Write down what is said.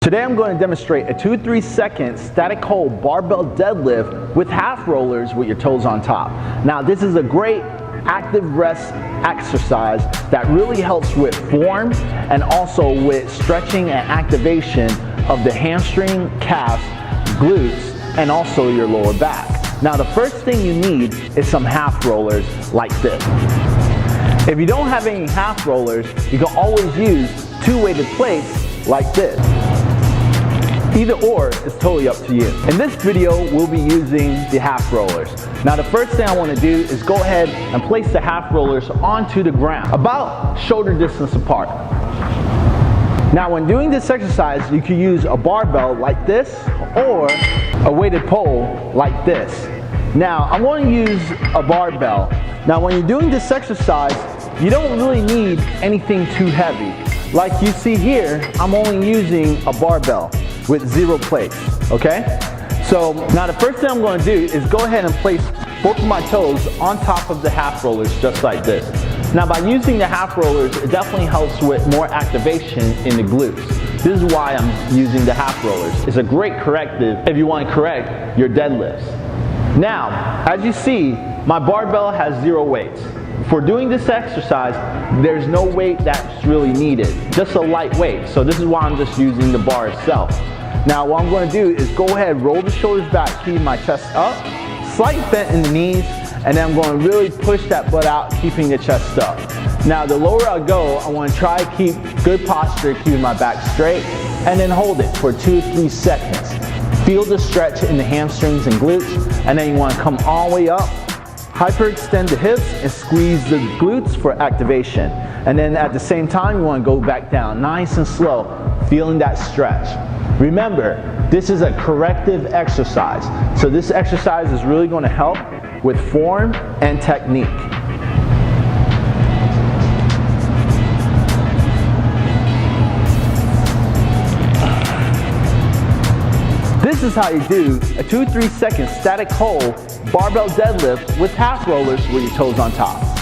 Today I'm going to demonstrate a 2-3 second static hold barbell deadlift with half rollers with your toes on top. Now this is a great active rest exercise that really helps with form and also with stretching and activation of the hamstring, calves, glutes, and also your lower back. Now the first thing you need is some half rollers like this. If you don't have any half rollers, you can always use 2 weighted plates like this. Either or is totally up to you. In this video, we'll be using the half rollers. Now the first thing I want to do is go ahead and place the half rollers onto the ground, about shoulder distance apart. Now when doing this exercise, you can use a barbell like this or a weighted pole like this. Now I'm going to use a barbell. Now when you're doing this exercise, you don't really need anything too heavy. Like you see here, I'm only using a barbell with 0 plates, okay? So now the first thing I'm going to do is go ahead and place both of my toes on top of the half rollers just like this. Now by using the half rollers, it definitely helps with more activation in the glutes. This is why I'm using the half rollers. It's a great corrective if you want to correct your deadlifts. Now, as you see, my barbell has 0 weights. For doing this exercise, there's no weight that's really needed, just a light weight. So this is why I'm just using the bar itself. Now what I'm going to do is go ahead, roll the shoulders back, keeping my chest up, slight bend in the knees, and then I'm going to really push that butt out, keeping the chest up. Now the lower I go, I want to try to keep good posture, keeping my back straight, and then hold it for 2-3 seconds. Feel the stretch in the hamstrings and glutes, and then you want to come all the way up, hyperextend the hips and squeeze the glutes for activation. And then at the same time, you want to go back down nice and slow, feeling that stretch. Remember, this is a corrective exercise. So this exercise is really going to help with form and technique. This is how you do a 2-3 second static hold barbell deadlift with half rollers with your toes on top.